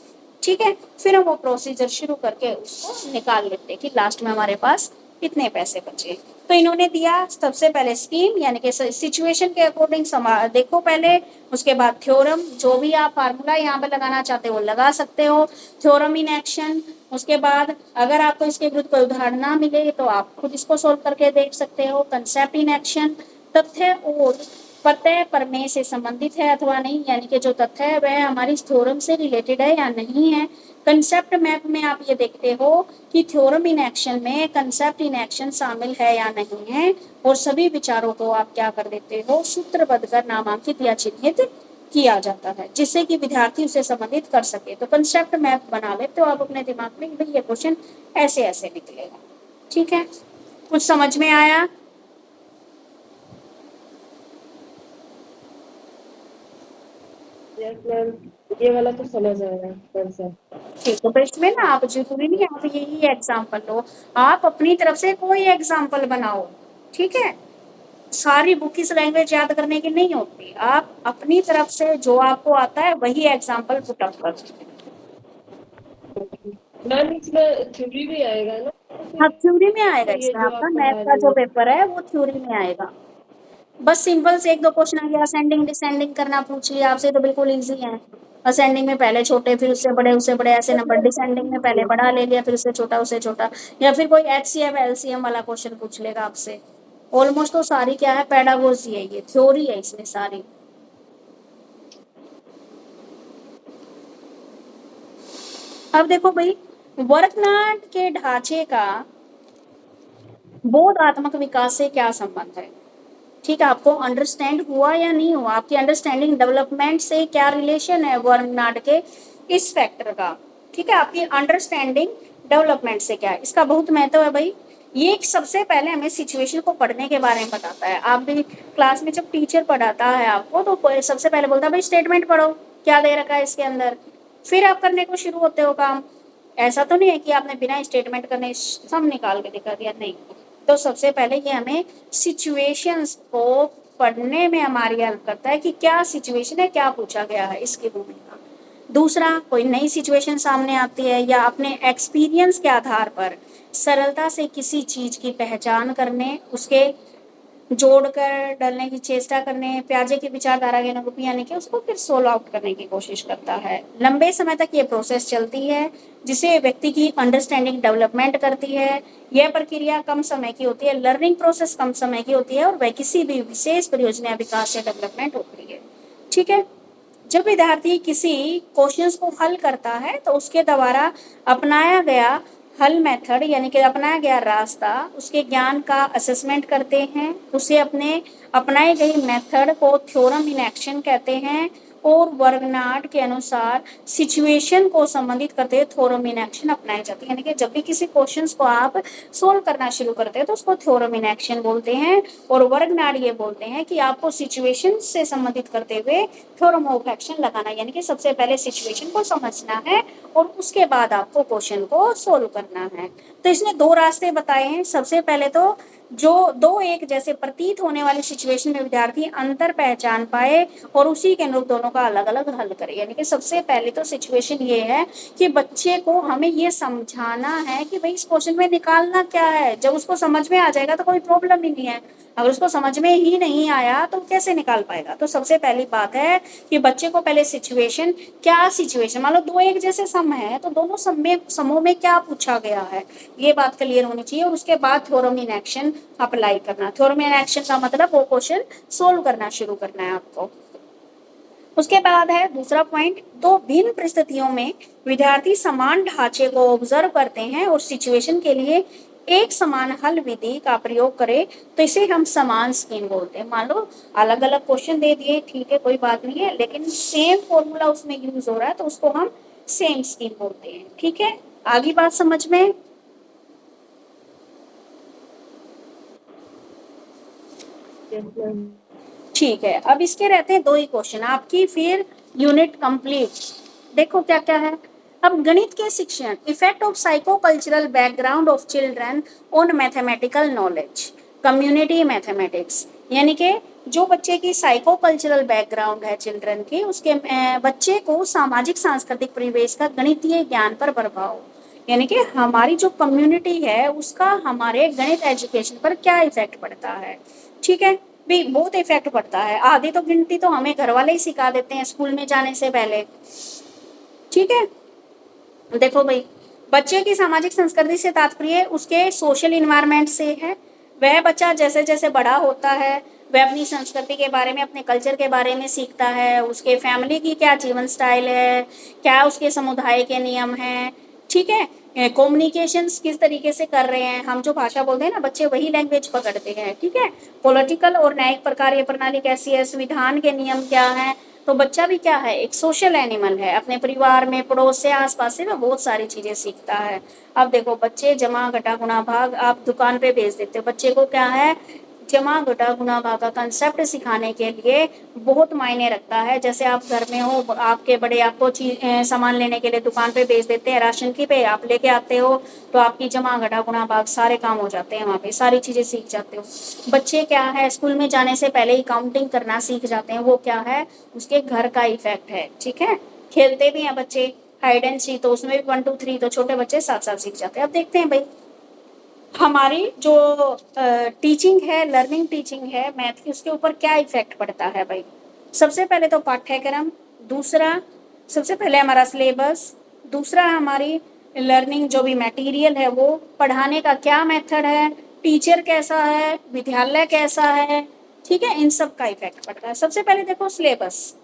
Speaker 1: ठीक है, फिर हम वो प्रोसीजर शुरू करके उसको निकाल लेते कि लास्ट में हमारे पास कितने पैसे बचे। तो इन्होंने दिया सबसे पहले स्कीम यानी कि सिचुएशन के अकॉर्डिंग देखो पहले, उसके बाद थ्योरम, जो भी आप फार्मूला यहाँ पे लगाना चाहते हो लगा सकते हो, थ्योरम इन एक्शन। उसके बाद अगर आपको इसके विरुद्ध कोई उदाहरण ना मिले तो आप खुद इसको सोल्व करके देख सकते हो। कंसेप्ट इन एक्शन, तथ्य और प्रत्यय प्रमेय से संबंधित है अथवा नहीं, यानी कि जो तथ्य है वह हमारी थ्योरम से रिलेटेड है या नहीं है। कंसेप्ट मैप में आप ये देखते हो कि थ्योरम इन एक्शन में कंसेप्ट इन एक्शन शामिल है या नहीं है, और सभी विचारों को आप क्या कर देते हो, सूत्रबद्ध कर नामांकित या चिन्हित किया जाता है, जिससे कि विद्यार्थी उसे संबंधित कर सके। तो कंसेप्ट मैप बना ले तो आप अपने दिमाग में भाई ये क्वेश्चन ऐसे ऐसे निकलेगा। ठीक है, कुछ समझ में आया?
Speaker 2: यस मैम, ये वाला तो समझ आया कंसेप्ट।
Speaker 1: ठीक है, तो इसमें ना आप जरूरी नहीं आप यही एग्जाम्पल लो, आप अपनी तरफ से कोई एग्जाम्पल बनाओ। ठीक है, सारी बुक इस लैंग्वेज याद करने की नहीं होती, आप अपनी तरफ से जो आपको आता है वही एग्जाम्पल पुटअप करो।
Speaker 2: मैम इसमें थ्योरी भी आएगा ना?
Speaker 1: हाँ, थ्योरी में आएगा,
Speaker 2: ये
Speaker 1: इसमें
Speaker 2: जो
Speaker 1: आपका
Speaker 2: आप
Speaker 1: मैथ
Speaker 2: पढ़ा
Speaker 1: का
Speaker 2: रही
Speaker 1: जो
Speaker 2: हैं।
Speaker 1: पेपर है वो थ्योरी में आएगा। बस सिंपल से एक दो क्वेश्चन आ गया, असेंडिंग डिसेंडिंग करना पूछ लिया आपसे तो बिल्कुल इजी है। असेंडिंग में पहले छोटे फिर उससे बड़े ऐसे नंबर, डिसेंडिंग में पहले बड़ा ले लिया फिर उससे छोटा, या फिर कोई एचसीएफ एलसीएम वाला क्वेश्चन पूछ लेगा आपसे। ऑलमोस्ट तो सारी क्या है, पेडागोजी है, ये थ्योरी है इसमें सारी। अब देखो भाई, वर्कनाट के ढांचे का बोधात्मक विकास से क्या संबंध है। ठीक है, आपको अंडरस्टैंड हुआ या नहीं हुआ, आपकी अंडरस्टैंडिंग डेवलपमेंट से क्या रिलेशन है वर्कनाट के इस फैक्टर का। ठीक है, आपकी अंडरस्टैंडिंग डेवलपमेंट से क्या है, इसका बहुत महत्व है भाई। ये सबसे पहले हमें सिचुएशन को पढ़ने के बारे में बताता है। आप भी क्लास में जब टीचर पढ़ाता है आपको तो सबसे पहले बोलता है भाई स्टेटमेंट पढ़ो, क्या दे रखा है इसके अंदर, फिर आप करने को शुरू होते हो काम। ऐसा तो नहीं है कि आपने बिना स्टेटमेंट करने सब निकाल के दिखा दिया, नहीं। तो सबसे पहले ये हमें सिचुएशंस को पढ़ने में हमारी हेल्प करता है कि क्या सिचुएशन है, क्या पूछा गया है, इसकी भूमिका। दूसरा, कोई नई सिचुएशन सामने आती है या अपने एक्सपीरियंस के आधार पर सरलता से किसी चीज की पहचान करने, उसके जोड़कर डालने की चेष्टा करने, प्याजे की विचारधारा के अनुरूप यानी कि उसको फिर सोल्व आउट करने की कोशिश करता है। लंबे समय तक ये प्रोसेस चलती है जिसे व्यक्ति की अंडरस्टैंडिंग डेवलपमेंट करती है। यह प्रक्रिया कम समय की होती है, लर्निंग प्रोसेस कम समय की होती है और वह किसी भी विशेष परियोजना विकास से डेवलपमेंट होती है। ठीक है, जब विद्यार्थी किसी क्वेश्चंस को हल करता है तो उसके द्वारा अपनाया गया हल मेथड यानी कि अपनाया गया रास्ता, उसके ज्ञान का असेसमेंट करते हैं, उसे अपने अपनाए गए मेथड को थ्योरम इन एक्शन कहते हैं, और वर्गनाट के अनुसार सिचुएशन को संबंधित करते हुए थ्योरम इन एक्शन अपनाई जाती है। यानी कि जब भी किसी क्वेश्चंस को आप सोल्व करना शुरू करते हैं तो उसको थ्योरम इन एक्शन बोलते हैं, और वर्गनाट ये बोलते हैं कि आपको सिचुएशन से संबंधित करते हुए थ्योरम ऑफ एक्शन लगाना, यानी कि सबसे पहले सिचुएशन को समझना है और उसके बाद आपको क्वेश्चन को सोल्व करना है। तो इसने दो रास्ते बताए हैं। सबसे पहले तो जो दो एक जैसे प्रतीत होने वाली सिचुएशन में विद्यार्थी अंतर पहचान पाए और उसी के अनुरूप दोनों का अलग अलग हल करे। यानी कि सबसे पहले तो सिचुएशन ये है कि बच्चे को हमें ये समझाना है कि भाई इस क्वेश्चन में निकालना क्या है। जब उसको समझ में आ जाएगा तो कोई प्रॉब्लम ही नहीं है, अगर उसको समझ में ही नहीं आया तो कैसे निकाल पाएगा। तो सबसे पहली बात है कि बच्चे को पहले सिचुएशन, क्या सिचुएशन, मान लो दो एक जैसे सम है तो दोनों समूह में क्या पूछा गया है, ये बात क्लियर होनी चाहिए। और उसके बाद थ्योरम इन एक्शन अप्लाई करना। थ्योरम इन एक्शन का मतलब वो क्वेश्चन सोल्व करना शुरू करना है आपको। उसके बाद है दूसरा पॉइंट, दो भिन्न परिस्थितियों में विद्यार्थी समान ढांचे को ऑब्जर्व करते हैं और सिचुएशन के लिए एक समान हल विधि का प्रयोग करें तो इसे हम समान स्कीम बोलते हैं। मान लो अलग अलग क्वेश्चन दे दिए, ठीक है कोई बात नहीं है, लेकिन सेम फॉर्मूला उसमें यूज हो रहा है तो उसको हम सेम स्कीम बोलते हैं। ठीक है, आगे बात समझ में।
Speaker 2: Yes ma'am.
Speaker 1: ठीक है, अब इसके रहते हैं 2 ही क्वेश्चन आपकी, फिर यूनिट कंप्लीट। देखो क्या क्या है। अब गणित के शिक्षण, effect of psycho cultural background of children on mathematical knowledge, community mathematics, यानी कि जो बच्चे की साइको कल्चरल बैकग्राउंड है चिल्ड्रन की, उसके बच्चे को सामाजिक सांस्कृतिक परिवेश का गणितीय ज्ञान पर प्रभाव, यानी कि हमारी जो कम्युनिटी है उसका हमारे गणित एजुकेशन पर क्या इफेक्ट पड़ता है। ठीक है, भी बहुत इफेक्ट पड़ता है। आधी तो गिनती तो हमें घर वाले ही सिखा देते हैं स्कूल में जाने से पहले। ठीक है, देखो भाई, बच्चे की सामाजिक संस्कृति से तात्पर्य उसके सोशल इन्वायरमेंट से है। वह बच्चा जैसे जैसे बड़ा होता है वह अपनी संस्कृति के बारे में, अपने कल्चर के बारे में सीखता है, उसके फैमिली की क्या जीवन स्टाइल है, क्या उसके समुदाय के नियम हैं। ठीक है, कम्युनिकेशंस किस तरीके से कर रहे हैं, हम जो भाषा बोलते हैं ना बच्चे वही लैंग्वेज पकड़ते हैं। ठीक है, पॉलिटिकल और न्यायिक प्रकार प्रणाली कैसी है, संविधान के नियम क्या है। तो बच्चा भी क्या है, एक सोशल एनिमल है, अपने परिवार में, पड़ोस से, आसपास से ना बहुत सारी चीजें सीखता है। अब देखो बच्चे जमा घटा गुणा भाग आप दुकान पे भेज देते हो बच्चे को, क्या है, जमा घटा गुणा भाग का कंसेप्ट सिखाने के लिए बहुत मायने रखता है। जैसे आप घर में हो, आपके बड़े आपको सामान लेने के लिए दुकान पे भेज देते हैं राशन की पे, आप लेके आते हो तो आपकी जमा घटा गुणा भाग सारे काम हो जाते हैं, वहाँ पे सारी चीजें सीख जाते हो। बच्चे क्या है, स्कूल में जाने से पहले ही काउंटिंग करना सीख जाते हैं, वो क्या है, उसके घर का इफेक्ट है। ठीक है, खेलते भी हैं बच्चे हाइड एंड सीक, तो उसमें भी 1 2 3 तो छोटे बच्चे साथ साथ सीख जाते हैं। अब देखते हैं भाई हमारी जो टीचिंग है, लर्निंग टीचिंग है मैथ की, उसके ऊपर क्या इफेक्ट पड़ता है भाई। सबसे पहले तो पाठ्यक्रम, दूसरा सबसे पहले हमारा सिलेबस, दूसरा हमारी लर्निंग जो भी मटेरियल है वो, पढ़ाने का क्या मेथड है, टीचर कैसा है, विद्यालय कैसा है। ठीक है, इन सब का इफेक्ट पड़ता है। सबसे पहले देखो सिलेबस,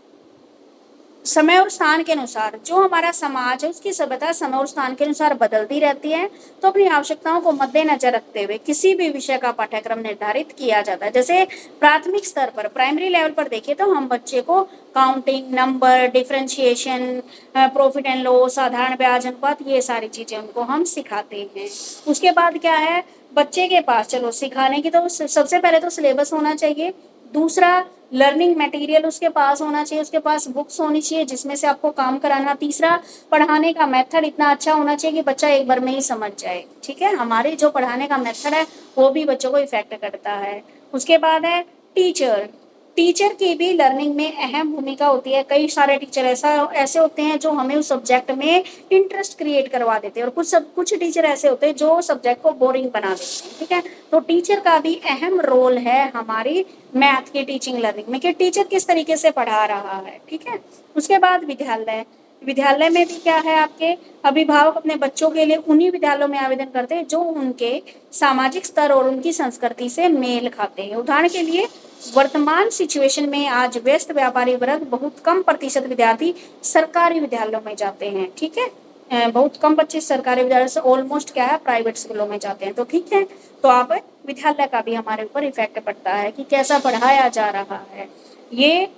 Speaker 1: समय और स्थान के अनुसार जो हमारा समाज है उसकी सभ्यता समय और स्थान के अनुसार बदलती रहती है, तो अपनी आवश्यकताओं को मद्देनजर रखते हुए किसी भी विषय का पाठ्यक्रम निर्धारित किया जाता है। जैसे प्राथमिक स्तर पर, प्राइमरी लेवल पर देखिए तो हम बच्चे को counting, number, differentiation, profit and loss, साधारण ब्याज अनुपात, ये सारी चीजें उनको हम सिखाते हैं। उसके बाद क्या है, बच्चे के पास चलो सिखाने की तो सबसे पहले तो सिलेबस होना चाहिए, दूसरा लर्निंग मटेरियल उसके पास होना चाहिए, उसके पास बुक्स होनी चाहिए जिसमें से आपको काम कराना, तीसरा पढ़ाने का मेथड इतना अच्छा होना चाहिए कि बच्चा एक बार में ही समझ जाए। ठीक है, हमारे जो पढ़ाने का मेथड है वो भी बच्चों को इफेक्ट करता है। उसके बाद है टीचर, टीचर की भी लर्निंग में अहम भूमिका होती है। कई सारे टीचर ऐसे होते हैं जो हमें उस सब्जेक्ट में इंटरेस्ट क्रिएट करवा देते हैं, और कुछ टीचर ऐसे होते हैं जो सब्जेक्ट को बोरिंग बना देते हैं। ठीक है, तो टीचर का भी अहम रोल है हमारी मैथ की टीचिंग लर्निंग में कि टीचर किस तरीके से पढ़ा रहा है। ठीक है, उसके बाद विद्यालय, विद्यालय में भी क्या है, आपके अभिभावक अपने बच्चों के लिए उन्हीं विद्यालयों में आवेदन करते हैं जो उनके सामाजिक स्तर और उनकी संस्कृति से मेल खाते हैं। उदाहरण के लिए वर्तमान सिचुएशन में आज व्यस्त व्यापारी वर्ग बहुत कम प्रतिशत विद्यार्थी सरकारी विद्यालयों में जाते हैं। ठीक है, बहुत कम बच्चे सरकारी विद्यालय से ऑलमोस्ट क्या है प्राइवेट स्कूलों में जाते हैं। तो ठीक है, तो आप विद्यालय का भी हमारे ऊपर इफेक्ट पड़ता है कि कैसा पढ़ाया जा रहा है। ये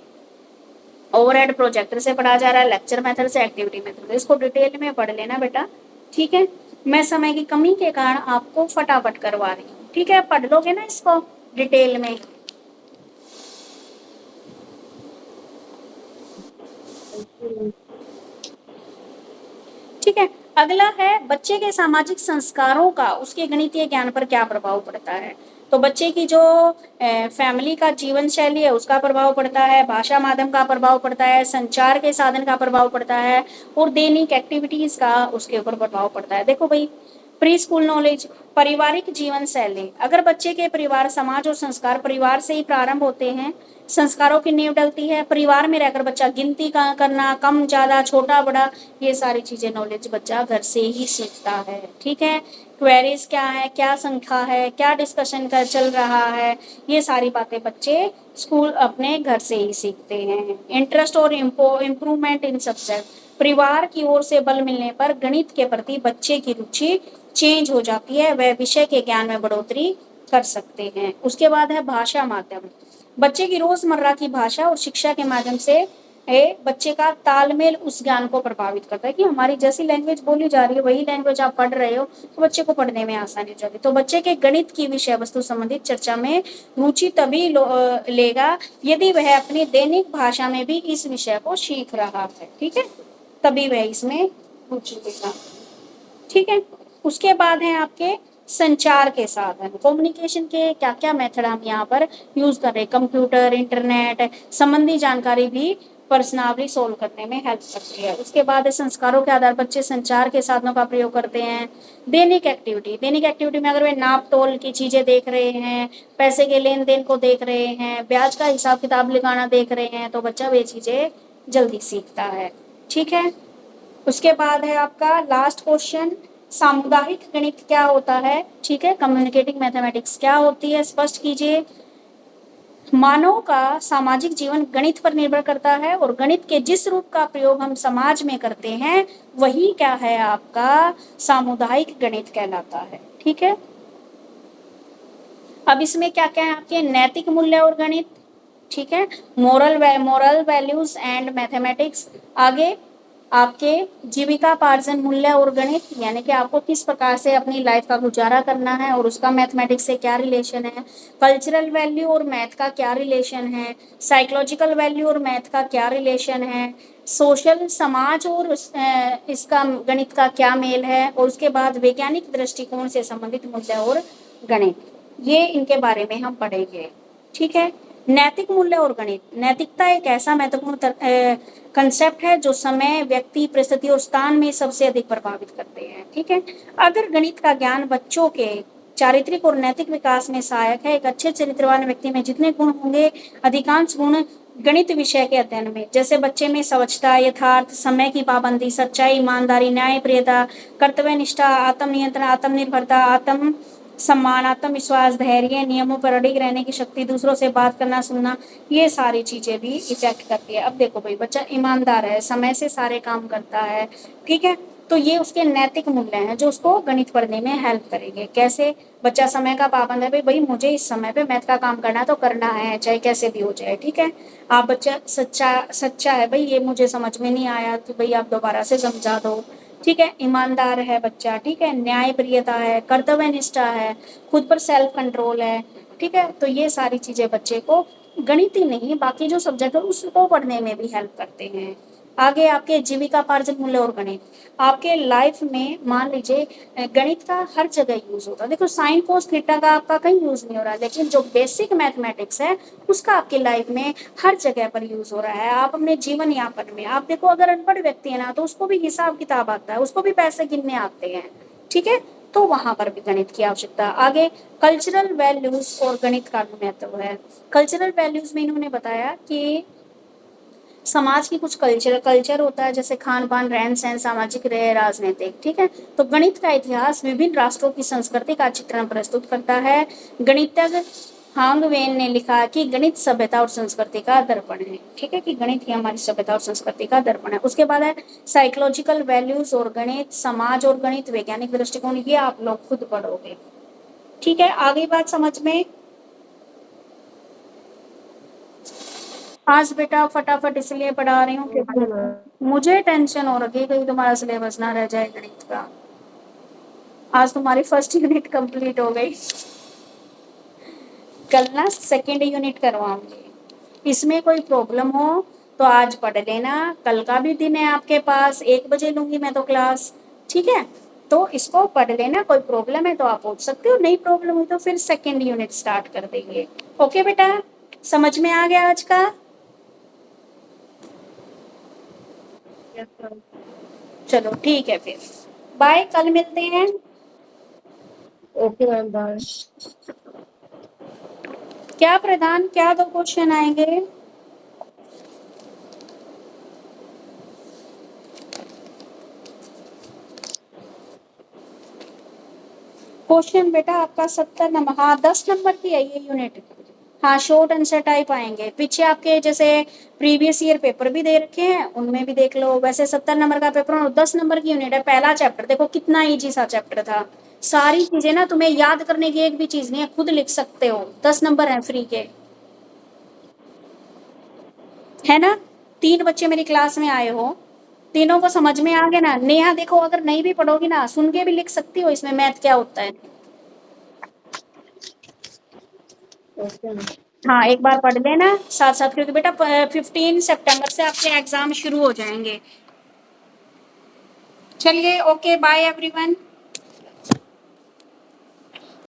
Speaker 1: ओवरहेड प्रोजेक्टर से पढ़ा जा रहा है, लेक्चर मेथड से, एक्टिविटी मेथड से, इसको डिटेल में पढ़ लेना बेटा। ठीक है, मैं समय की कमी के कारण आपको फटाफट करवा रही हूँ। ठीक है, पढ़ लोगे ना इसको डिटेल में। ठीक है, अगला है बच्चे के सामाजिक संस्कारों का उसके गणितीय ज्ञान पर क्या प्रभाव पड़ता है। तो बच्चे की जो फैमिली का जीवन शैली है उसका प्रभाव पड़ता है, भाषा माध्यम का प्रभाव पड़ता है, संचार के साधन का प्रभाव पड़ता है, और दैनिक एक्टिविटीज का उसके ऊपर प्रभाव पड़ता है। देखो भाई, प्री स्कूल नॉलेज, पारिवारिक जीवन शैली, अगर बच्चे के परिवार, समाज और संस्कार परिवार से ही प्रारंभ होते हैं, संस्कारों की नींव डलती है। परिवार में रहकर बच्चा गिनती का करना, कम ज्यादा, छोटा बड़ा, ये सारी चीजें नॉलेज बच्चा घर से ही सीखता है। ठीक है, क्वेरीज क्या है, क्या संख्या है, क्या डिस्कशन कर चल रहा है, ये सारी बातें बच्चे स्कूल अपने घर से ही सीखते हैं। इंटरेस्ट और इम्प्रूवमेंट इन सब्जेक्ट, परिवार की ओर से बल मिलने पर गणित के प्रति बच्चे की रुचि चेंज हो जाती है, वह विषय के ज्ञान में बढ़ोतरी कर सकते हैं। उसके बाद है भाषा माध्यम, बच्चे की रोजमर्रा की भाषा और शिक्षा के माध्यम से बच्चे का तालमेल उस ज्ञान को प्रभावित करता है कि हमारी जैसी लैंग्वेज बोली जा रही है वही लैंग्वेज आप पढ़ रहे हो तो बच्चे को पढ़ने में आसानी हो जाती है। तो बच्चे के गणित की विषय वस्तु संबंधित चर्चा में रुचि तभी लेगा यदि वह अपनी दैनिक भाषा में भी इस विषय को सीख रहा है। ठीक है, तभी वह इसमें रुचि लेगा। ठीक है, उसके बाद है आपके संचार के साधन, कम्युनिकेशन के क्या क्या मेथड हम यहाँ पर यूज कर रहे हैं। कंप्यूटर, इंटरनेट संबंधी जानकारी भी प्रश्नावली सोल्व करने में हेल्प करती है। उसके बाद संस्कारों के आधार पर बच्चे संचार के साधनों का प्रयोग करते हैं। दैनिक एक्टिविटी, दैनिक एक्टिविटी में अगर वे नाप तोल की चीजें देख रहे हैं, पैसे के लेन देन को देख रहे हैं, ब्याज का हिसाब किताब लगाना देख रहे हैं तो बच्चा वे चीजें जल्दी सीखता है। ठीक है, उसके बाद है आपका लास्ट क्वेश्चन, सामुदायिक गणित क्या होता है। ठीक है, कम्युनिकेटिंग मैथमेटिक्स क्या होती है, स्पष्ट कीजिए। मानव का सामाजिक जीवन गणित पर निर्भर करता है और गणित के जिस रूप का प्रयोग हम समाज में करते हैं वही क्या है आपका सामुदायिक गणित कहलाता है। ठीक है, अब इसमें क्या क्या है आपके नैतिक मूल्य और गणित। ठीक है, मोरल वैल्यूज एंड मैथमेटिक्स। आगे आपके जीविकापार्जन मूल्य और गणित, यानी कि आपको किस प्रकार से अपनी लाइफ का गुजारा करना है और उसका मैथमेटिक्स से क्या रिलेशन है। कल्चरल वैल्यू और मैथ का क्या रिलेशन है। साइकोलॉजिकल वैल्यू और मैथ का क्या रिलेशन है। सोशल समाज और इसका गणित का क्या मेल है। और उसके बाद वैज्ञानिक दृष्टिकोण से संबंधित मूल्य और गणित, ये इनके बारे में हम पढ़ेंगे। ठीक है, नैतिक मूल्य और गणित। नैतिकता एक ऐसा महत्वपूर्ण कंसेप्ट है जो समय, व्यक्ति, परिस्थिति और स्थान में सबसे अधिक प्रभावित करते हैं। ठीक है, अगर गणित का ज्ञान बच्चों के चारित्रिक और नैतिक विकास में सहायक है। एक अच्छे चरित्रवान व्यक्ति में जितने गुण होंगे, अधिकांश गुण गणित विषय के अध्ययन में, जैसे बच्चे में स्वच्छता, यथार्थ, समय की पाबंदी, सच्चाई, ईमानदारी, न्यायप्रियता, कर्तव्य निष्ठा, आत्म नियंत्रण, आत्मनिर्भरता, आत्म सम्मान, आत्मविश्वास, धैर्य, नियमों पर अडिग रहने की शक्ति, दूसरों से बात करना, सुनना, ये सारी चीजें भी इफेक्ट करती है। अब देखो भाई, बच्चा ईमानदार है, समय से सारे काम करता है। ठीक है, तो ये उसके नैतिक मूल्य हैं जो उसको गणित पढ़ने में हेल्प करेंगे। कैसे, बच्चा समय का पाबंद है, भाई मुझे इस समय पे मैथ का काम करना है तो करना है, चाहे कैसे भी हो जाए। ठीक है, आप बच्चा सच्चा है, भाई ये मुझे समझ में नहीं आया तो भाई आप दोबारा से समझा दो। ठीक है, ईमानदार है बच्चा। ठीक है, न्याय प्रियता है, कर्तव्य निष्ठा है, खुद पर सेल्फ कंट्रोल है। ठीक है, तो ये सारी चीजें बच्चे को गणित ही नहीं बाकी जो सब्जेक्ट है उसको पढ़ने में भी हेल्प करते हैं। आगे आपके जीविकापार्जन मूल्य और गणित, आपके लाइफ में मान लीजिए गणित का हर जगह यूज होता है। देखो साइन कोस थीटा का आपका कहीं यूज नहीं हो रहा है, लेकिन जो बेसिक मैथमेटिक्स है उसका आपके लाइफ में हर जगह पर यूज हो रहा है। आप अपने जीवन यापन में आप देखो, अगर अनपढ़ व्यक्ति है ना तो उसको भी हिसाब किताब आता है, उसको भी पैसे गिनने आते हैं। ठीक है, तो वहां पर भी गणित की आवश्यकता। आगे कल्चरल वैल्यूज और गणित का महत्व है। कल्चरल वैल्यूज में इन्होंने बताया कि समाज की कुछ कल्चर होता है, जैसे खान पान, रहन सहन, सामाजिक राजनीतिक। ठीक है, तो गणित का इतिहास विभिन्न राष्ट्रों की संस्कृति का चित्रण प्रस्तुत करता है। गणितज्ञ हांग वेन ने लिखा कि गणित सभ्यता और संस्कृति का दर्पण है। ठीक है, कि गणित ही हमारी सभ्यता और संस्कृति का दर्पण है। उसके बाद है साइकोलॉजिकल वैल्यूज और गणित, समाज और गणित, वैज्ञानिक दृष्टिकोण, ये आप लोग खुद पढ़ोगे। ठीक है, आगे बात समझ में। आज बेटा फटाफट इसलिए पढ़ा रही हूँ कि मुझे टेंशन हो रखी है कहीं तुम्हारा सिलेबस ना रह जाए गणित का। आज तुम्हारी फर्स्ट यूनिट कंप्लीट हो गई, कल ना सेकेंड यूनिट करवाऊंगी। इसमें कोई प्रॉब्लम हो तो आज पढ़ लेना, कल का भी दिन है आपके पास, 1 बजे लूंगी मैं तो क्लास। ठीक है, तो इसको पढ़ लेना, कोई प्रॉब्लम है तो आप पूछ सकते हो, नहीं प्रॉब्लम हुई तो फिर सेकेंड यूनिट स्टार्ट कर देंगे। ओके बेटा, समझ में आ गया आज का। चलो ठीक है, फिर बाय, कल मिलते हैं।
Speaker 2: Okay ma'am, bye.
Speaker 1: क्या प्रधान, क्या 2 क्वेश्चन आएंगे। क्वेश्चन बेटा आपका 70 नंबर, हाँ 10 नंबर की है ये यूनिट। हाँ, शॉर्ट आंसर टाइप आएंगे। पीछे आपके जैसे प्रीवियस ईयर पेपर भी दे रखे हैं, उनमें भी देख लो। वैसे 70 नंबर का पेपर और 10 नंबर की यूनिट है। पहला चैप्टर देखो कितना इजी सा चैप्टर था। सारी चीजें ना तुम्हें याद करने की एक भी चीज नहीं है, खुद लिख सकते हो। 10 नंबर है फ्री के, है ना। 3 बच्चे मेरी क्लास में आए हो, तीनों को समझ में आ गया ना? नेहा देखो, अगर नहीं भी पढ़ोगी ना, सुन के भी लिख सकती हो इसमें मैथ क्या होता है।
Speaker 2: ओके।
Speaker 1: हाँ, एक बार पढ़ लेना साथ-साथ, क्योंकि बेटा 15 सितंबर से आपके एग्ज़ाम शुरू हो जाएँगे। चलिए, ओके, बाय एवरीवन।